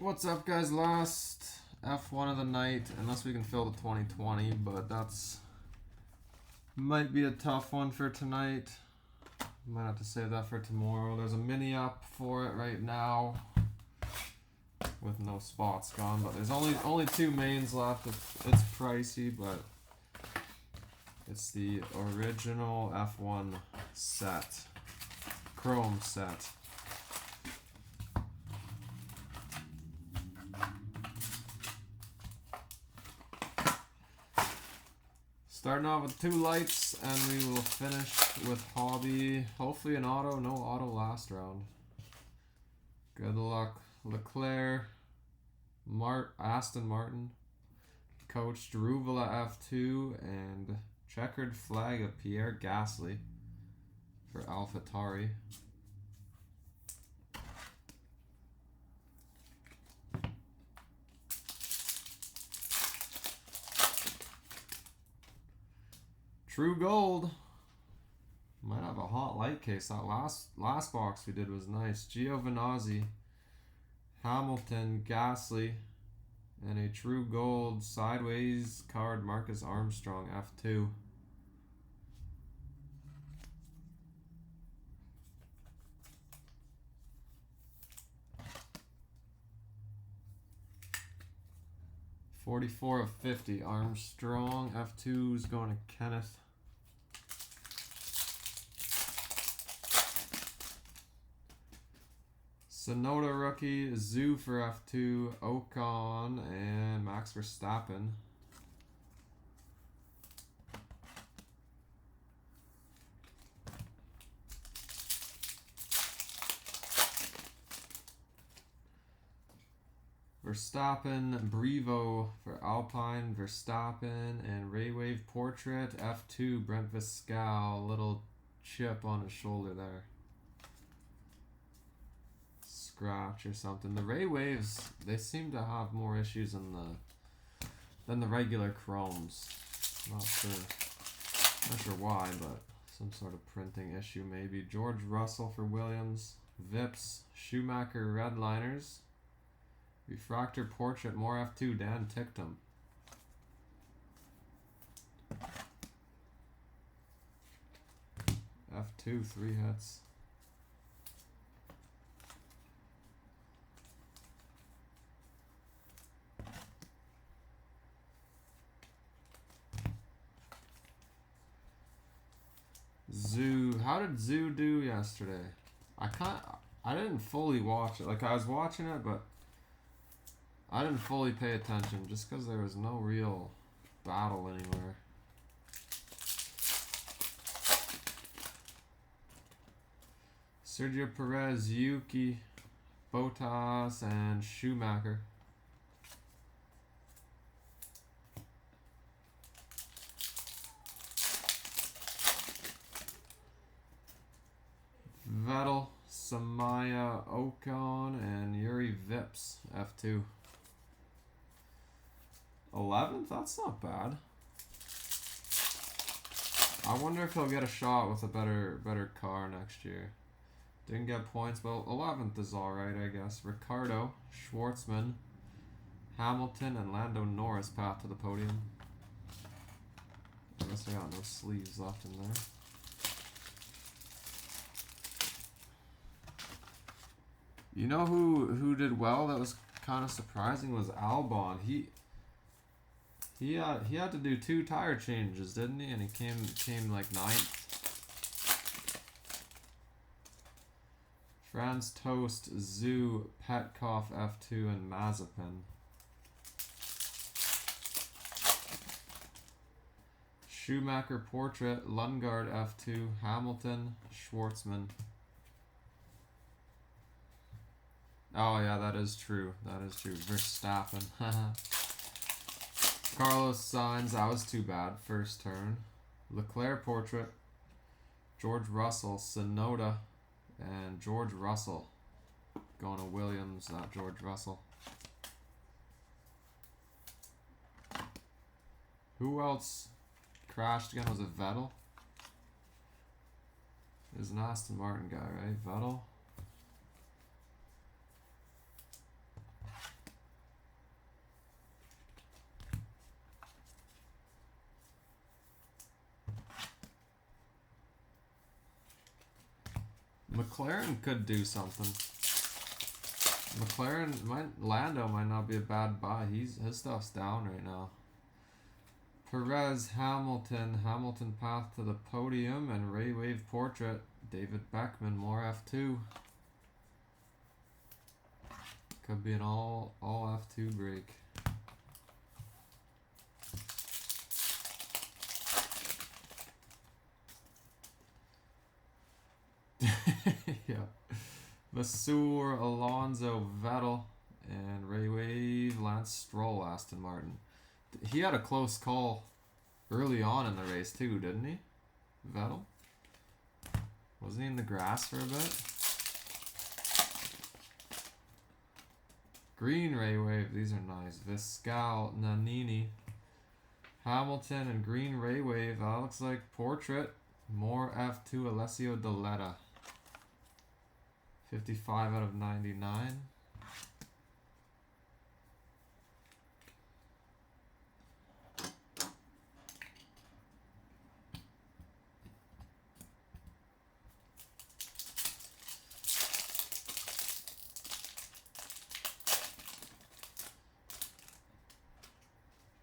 What's up, guys? Last F1 of the night, unless we can fill the 2020, but that's might be a tough one for tonight. Might have to save that for tomorrow. There's a mini up for it right now with no spots gone, but there's only two mains left. It's pricey, but it's the original F1 set, Chrome set. Starting off with 2 lights, and we will finish with hobby. Hopefully an auto, no auto last round. Good luck. Leclerc, Aston Martin, Coach Druvilla F2, and checkered flag of Pierre Gasly for AlphaTauri. True Gold. Might have a hot light case. That last box we did was nice. Giovinazzi, Hamilton, Gasly, and a True Gold sideways card Marcus Armstrong F2. $44 of 50. Armstrong F2 is going to Kenneth. Sonoda rookie, Zoo for F2, Ocon, and Max Verstappen. Verstappen, Brevo for Alpine, Verstappen, and Raywave Portrait, F2, Brent Viscal, little chip on his shoulder there. Scratch or something. The Ray Waves, they seem to have more issues than the regular Chromes. Not sure why, but some sort of printing issue maybe. George Russell for Williams, Vips, Schumacher Redliners, Refractor Portrait, more F2, Dan Ticktum. F2, 3 hits. Zoo. How did Zoo do yesterday? I didn't fully watch it. Like, I was watching it, but I didn't fully pay attention just because there was no real battle anywhere. Sergio Perez, Yuki, Bottas, and Schumacher. Vettel, Samaya Ocon, and Yuri Vips, F2. 11th? That's not bad. I wonder if he'll get a shot with a better car next year. Didn't get points, but 11th is alright, I guess. Ricardo, Schwartzman, Hamilton, and Lando Norris path to the podium. I guess I got no sleeves left in there. You know who did well? That was kind of surprising. Was Albon. He had to do 2 tire changes, didn't he? And he came like 9th. Franz Toast, Zoo, Petkoff F2, and Mazepin. Schumacher Portrait, Lundgaard F2, Hamilton, Schwartzman. Oh yeah, that is true. That is true. Verstappen. Carlos Sainz, that was too bad. First turn. Leclerc Portrait, George Russell, Sonoda, and George Russell. Going to Williams, not George Russell. Who else crashed again? Was it Vettel? It was an Aston Martin guy, right? Vettel. McLaren could do something. Lando might not be a bad buy. His stuff's down right now. Perez, Hamilton path to the podium, and Ray Wave portrait. David Beckman, more F2. Could be an all F2 break. Yeah. Vasseur, Alonso, Vettel, and Ray Wave, Lance Stroll, Aston Martin. He had a close call early on in the race too, didn't he? Vettel? Wasn't he in the grass for a bit? Green Ray Wave, these are nice. Viscal, Nannini, Hamilton, and green Ray Wave. That looks like portrait. More F2, Alessio Deletta. 55 out of 99.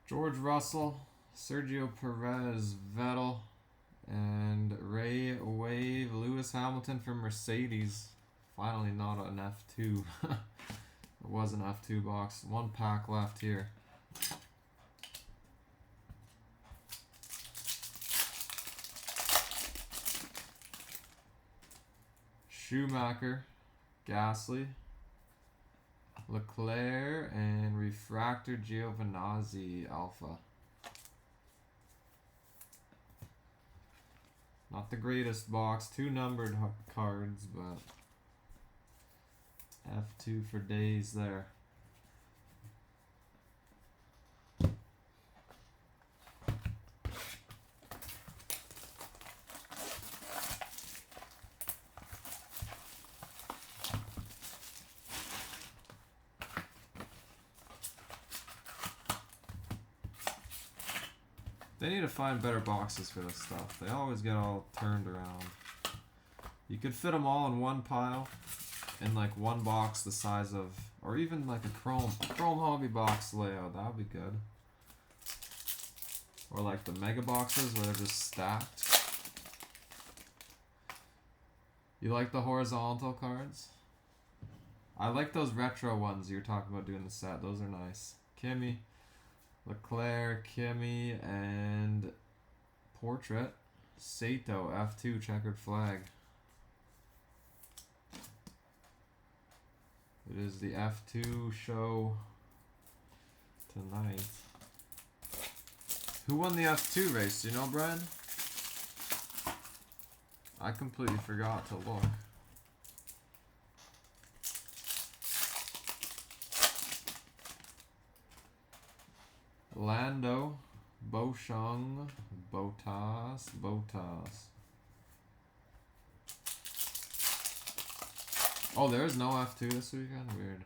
George Russell, Sergio Perez, Vettel, and Ray Wave, Lewis Hamilton from Mercedes. Finally not an F2. It was an F2 box. One pack left here. Schumacher, Gasly, Leclerc, and Refractor Giovinazzi Alpha. Not the greatest box. 2 numbered cards, but F2 for days there. They need to find better boxes for this stuff. They always get all turned around. You could fit them all in one pile, in like one box the size of, or even like a chrome hobby box layout. That would be good. Or like the mega boxes where they're just stacked. You like the horizontal cards? I like those retro ones you were talking about doing the set. Those are nice. Kimi, Leclerc, Kimi, and portrait. Sato, F2, checkered flag. It is the F2 show tonight. Who won the F2 race? Do you know, Brian? I completely forgot to look. Lando, Boshong, Bottas. Oh, there's no F2 this weekend? Weird.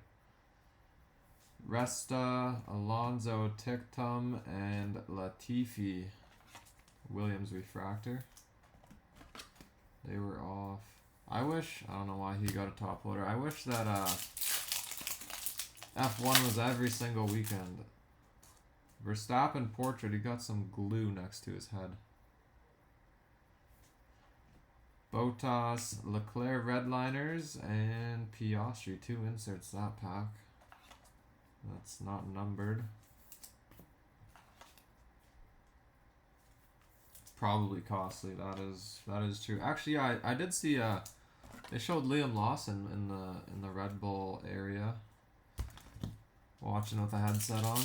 Resta, Alonso, Tictum, and Latifi. Williams refractor. They were off. I don't know why he got a top loader. I wish that F1 was every single weekend. Verstappen portrait, he got some glue next to his head. Bottas, Leclerc redliners, and Piastri. 2 inserts that pack. That's not numbered. Probably costly. That is true. Actually, I did see they showed Liam Lawson in the Red Bull area, watching with a headset on.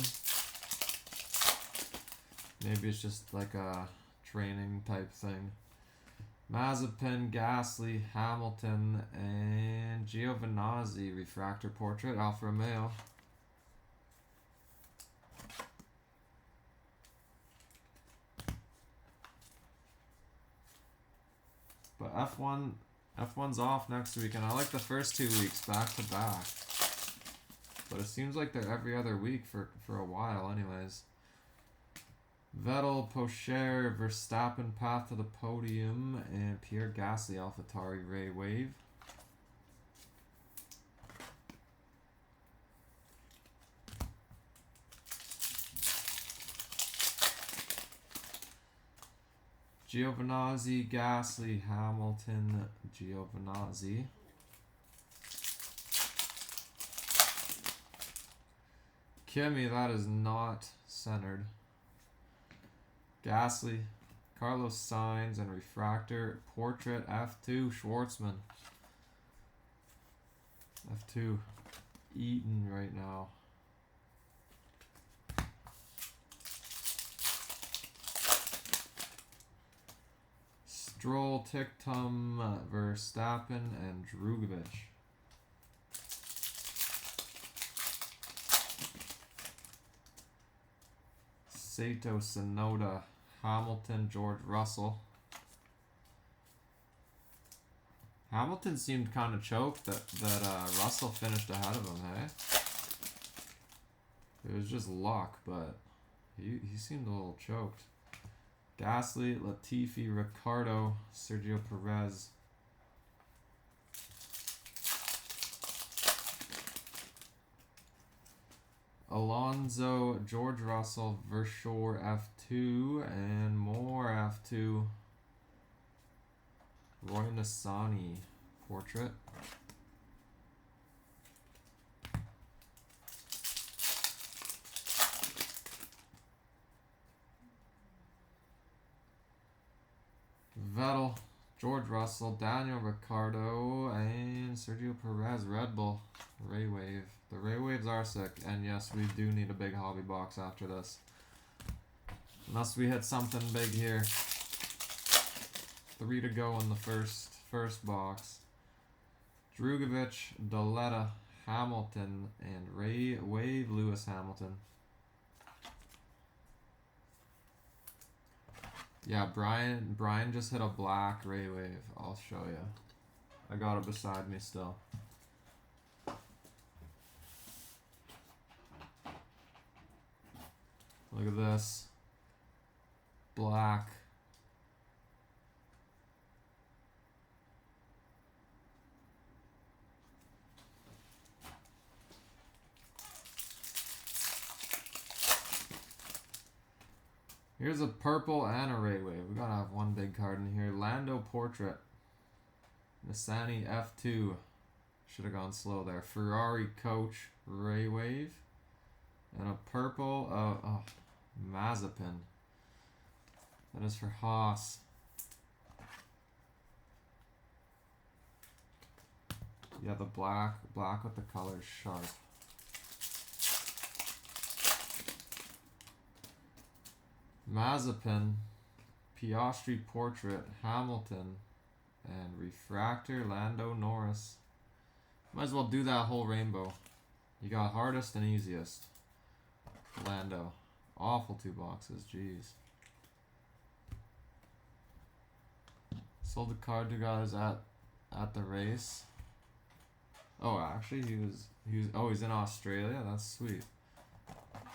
Maybe it's just like a training type thing. Mazepin, Gasly, Hamilton, and Giovinazzi refractor portrait, Alfa Romeo. But F1's off next week, and I like the first 2 weeks back to back. But it seems like they're every other week for a while, anyways. Vettel, Pocher, Verstappen path to the podium, and Pierre Gasly, AlphaTauri Ray Wave. Giovinazzi, Gasly, Hamilton, Giovinazzi. Kimi, that is not centered. Gasly, Carlos Sainz, and Refractor, Portrait, F2, Schwartzman. F2, eaten right now. Stroll, Ticktum, Verstappen, and Drugovich. Sato, Sonoda, Hamilton, George Russell. Hamilton seemed kind of choked that Russell finished ahead of him, hey? It was just luck, but he seemed a little choked. Gasly, Latifi, Ricciardo, Sergio Perez. Alonso, George Russell, Vershaw, F2, and more F2. Roy Nissany, Portrait. Vettel, George Russell, Daniel Ricciardo, and Sergio Perez, Red Bull, Ray Wave. The Ray Waves are sick, and yes, we do need a big hobby box after this. Unless we hit something big here. 3 to go in the first box. Drugovich, Daletta, Hamilton, and Ray Wave, Lewis Hamilton. Yeah, Brian just hit a black Ray Wave. I'll show you. I got it beside me still. Look at this. Black. Here's a purple and a Ray Wave. We gotta have one big card in here. Lando Portrait. Nissany F2. Should have gone slow there. Ferrari Coach Ray Wave. And a purple Mazepin. That is for Haas. Yeah, the black with the colors sharp. Mazepin, Piastri Portrait, Hamilton, and Refractor, Lando Norris. Might as well do that whole rainbow. You got hardest and easiest. Lando. Awful 2 boxes, jeez. Sold the card to guys at the race. Oh, actually he's in Australia. That's sweet.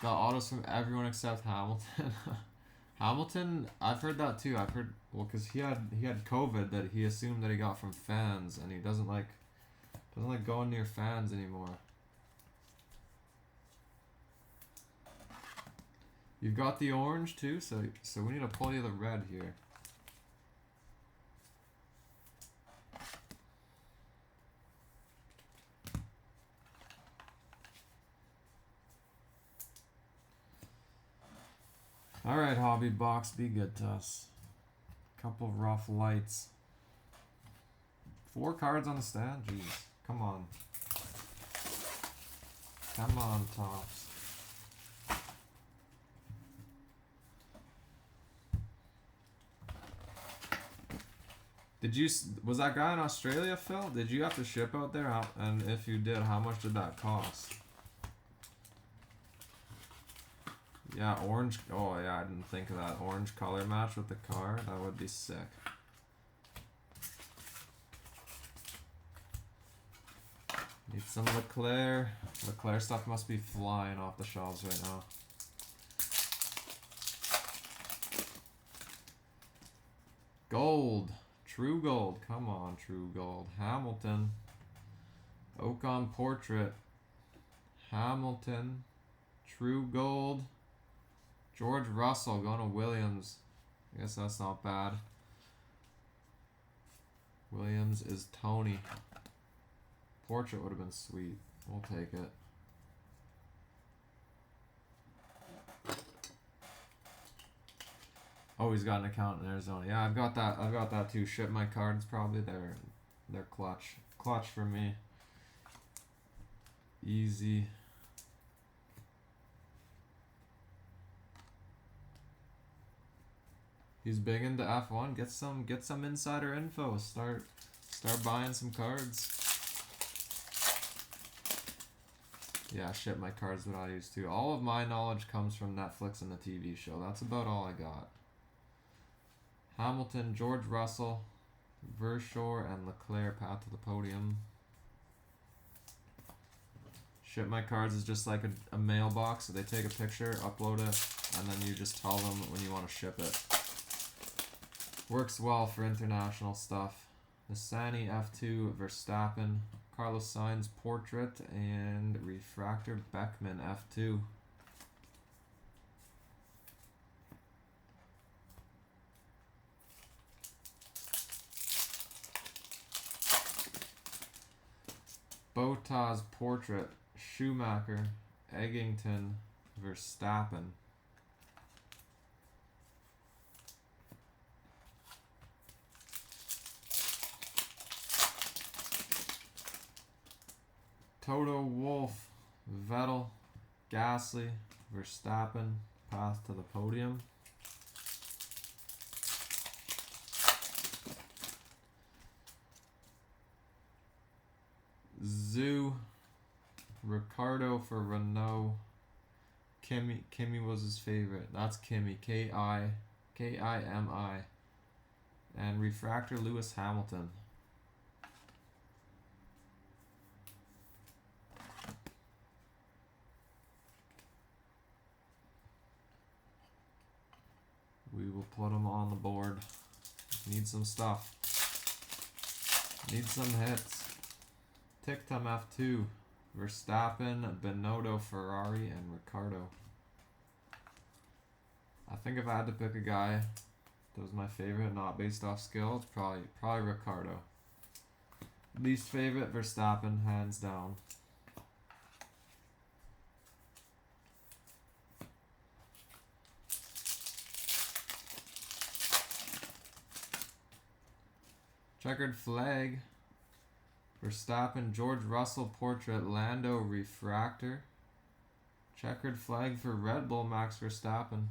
Got autos from everyone except Hamilton. Hamilton, I've heard that too. I've heard, well, because he had COVID that he assumed that he got from fans, and he doesn't like going near fans anymore. You've got the orange too, so we need to pull you the red here. Alright, hobby box, be good to us. Couple rough lights. 4 cards on the stand? Jeez. Come on. Come on, Tops. Was that guy in Australia, Phil? Did you have to ship out there? And if you did, how much did that cost? Yeah, orange. Oh, yeah, I didn't think of that. Orange color match with the car. That would be sick. Need some Leclerc. Leclerc stuff must be flying off the shelves right now. Gold. True Gold. Come on, True Gold. Hamilton. Ocon Portrait. Hamilton. True Gold. George Russell going to Williams. I guess that's not bad. Williams is Tony. Portrait would have been sweet. We'll take it. Oh, he's got an account in Arizona. Yeah, I've got that. I've got that too. Ship my cards probably. They're clutch. Clutch for me. Easy. He's big into F1. Get some insider info. Start buying some cards. Yeah, ship my cards what I used to. All of my knowledge comes from Netflix and the TV show. That's about all I got. Hamilton, George Russell, Vershaw, and Leclerc path to the podium. Ship my cards is just like a mailbox. So they take a picture, upload it, and then you just tell them when you want to ship it. Works well for international stuff. Nissany F2, Verstappen, Carlos Sainz Portrait, and Refractor Beckman F2. Bottas Portrait, Schumacher, Eggington, Verstappen. Toto Wolff, Vettel, Gasly, Verstappen, path to the podium. Zoo, Ricardo for Renault. Kimi was his favorite. That's Kimi. K-I-M-I. And Refractor Lewis Hamilton. We will put them on the board. Need some stuff. Need some hits. Tictum F2. Verstappen, Binotto, Ferrari, and Ricardo. I think if I had to pick a guy that was my favorite, not based off skill, it's probably Ricardo. Least favorite, Verstappen, hands down. Checkered flag. Verstappen, George Russell Portrait, Lando Refractor. Checkered flag for Red Bull, Max Verstappen.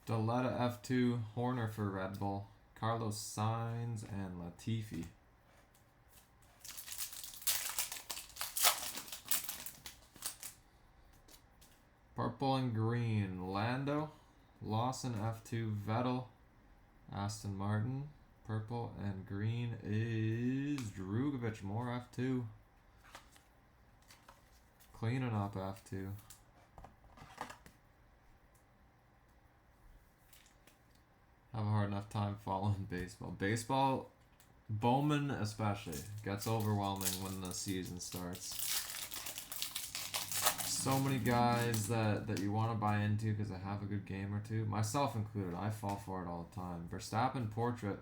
Daletta F2, Horner for Red Bull. Carlos Sainz and Latifi. Purple and green, Lando, Lawson F2, Vettel, Aston Martin. Purple and green is Drugovich, more F2. Cleaning up F2. Have a hard enough time following baseball. Baseball, Bowman especially, gets overwhelming when the season starts. So many guys that you want to buy into because they have a good game or two. Myself included. I fall for it all the time. Verstappen Portrait.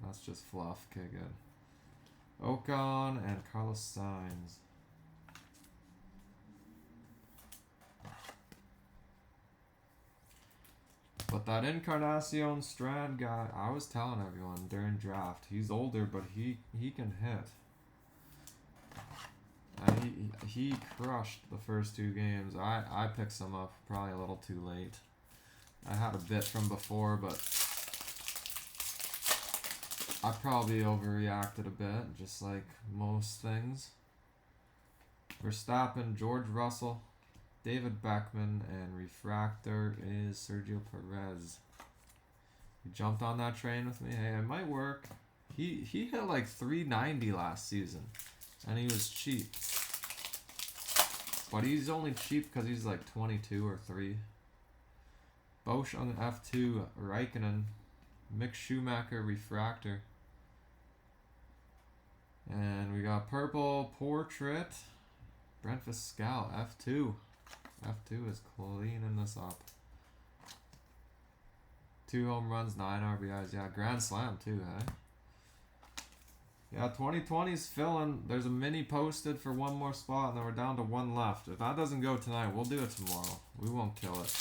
That's just fluff. Okay, good. Ocon and Carlos Sainz. But that Encarnacion Strand guy, I was telling everyone during draft, he's older, but he can hit. He crushed the first two games. I picked some up probably a little too late. I had a bit from before, but I probably overreacted a bit, just like most things. Verstappen, George Russell, David Beckman, and Refractor is Sergio Perez. You jumped on that train with me? Hey, it might work. He hit like 390 last season, and he was cheap. But he's only cheap because he's like 22 or 3. Bosch on the F2, Raikkonen, Mick Schumacher refractor. And we got purple portrait. Brent Fiscal, F2. F2 is cleaning this up. 2 home runs, 9 RBIs. Yeah, grand slam too, hey? Yeah, 2020's filling. There's a mini posted for one more spot, and then we're down to 1 left. If that doesn't go tonight, we'll do it tomorrow. We won't kill it.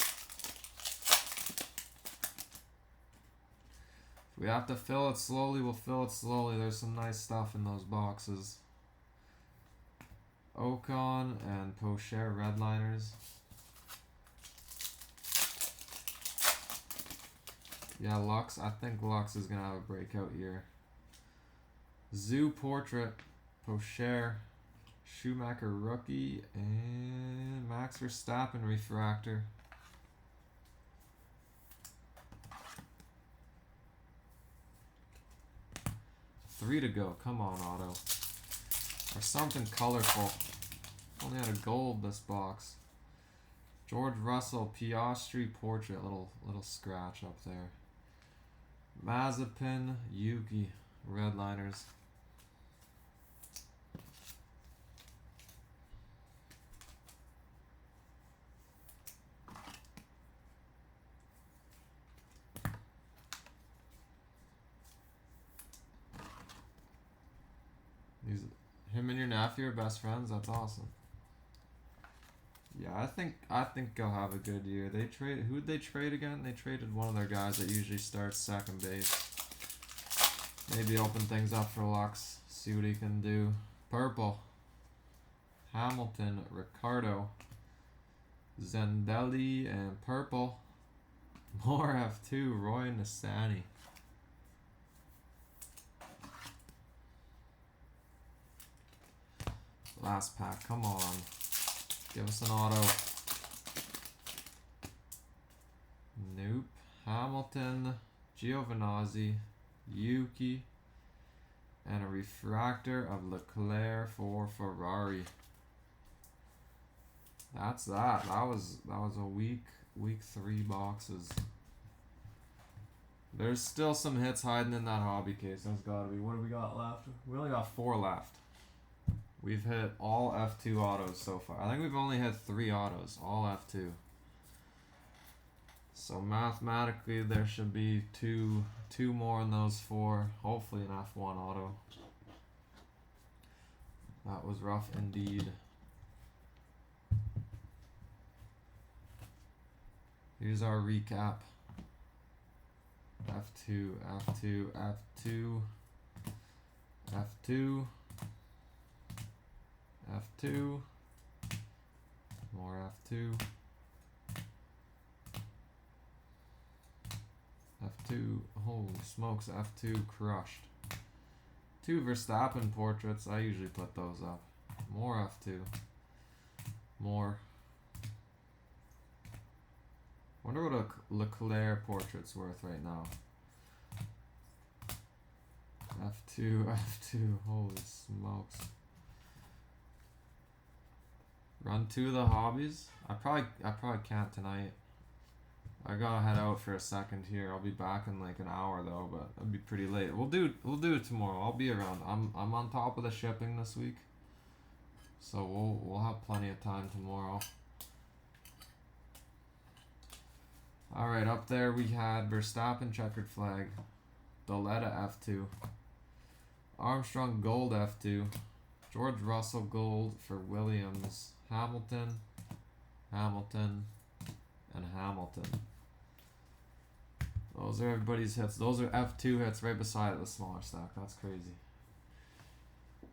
If we have to fill it slowly, we'll fill it slowly. There's some nice stuff in those boxes. Ocon and Pocher Redliners. Yeah, Lux. I think Lux is going to have a breakout year. Zoo Portrait, Pocher, Schumacher Rookie, and Max Verstappen Refractor. Three to go. Come on, Auto. Or something colorful. Only had a gold this box. George Russell, Piastri Portrait. Little scratch up there. Mazepin, Yuki, Redliners. Him and your nephew are best friends. That's awesome. Yeah, I think he'll have a good year. They trade. Who'd they trade again? They traded one of their guys that usually starts second base. Maybe open things up for Lux. See what he can do. Purple. Hamilton, Ricardo, Zendelli, and purple. More F2. Roy Nassani. Last pack, come on. Give us an auto. Nope. Hamilton, Giovinazzi, Yuki, and a refractor of Leclerc for Ferrari. That's that. That was a week 3 boxes. There's still some hits hiding in that hobby case. There's gotta be. What do we got left? We only got 4 left. We've hit all F2 autos so far. I think we've only had 3 autos, all F2. So mathematically, there should be two more in those 4. Hopefully an F1 auto. That was rough indeed. Here's our recap. F2, F2, F2, F2. F2, more F2, F2, holy smokes, F2 crushed. 2 Verstappen portraits, I usually put those up. More F2, more. Wonder what a Leclerc portrait's worth right now. F2, F2, holy smokes. Run 2 of the hobbies. I probably can't tonight. I gotta head out for a second here. I'll be back in like an hour though, but it'll be pretty late. We'll do it tomorrow. I'll be around. I'm on top of the shipping this week, so we'll have plenty of time tomorrow. All right, up there we had Verstappen checkered flag, Doletta F2, Armstrong gold F2, George Russell gold for Williams. Hamilton, Hamilton, and Hamilton. Those are everybody's hits. Those are F2 hits right beside the smaller stack. That's crazy.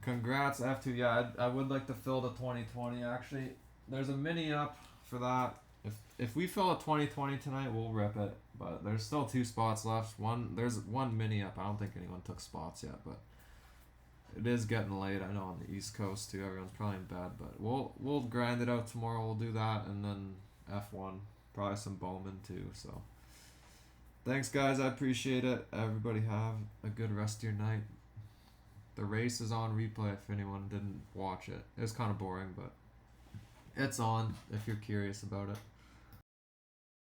Congrats, F2. Yeah, I would like to fill the 2020. Actually, there's a mini up for that. If we fill a 2020 tonight, we'll rip it. But there's still 2 spots left. There's one mini up. I don't think anyone took spots yet, but it is getting late. I know on the East Coast too. Everyone's probably in bed, but we'll grind it out tomorrow. We'll do that, and then F1, probably some Bowman too. So thanks, guys. I appreciate it. Everybody have a good rest of your night. The race is on replay if anyone didn't watch it. It was kind of boring, but it's on if you're curious about it.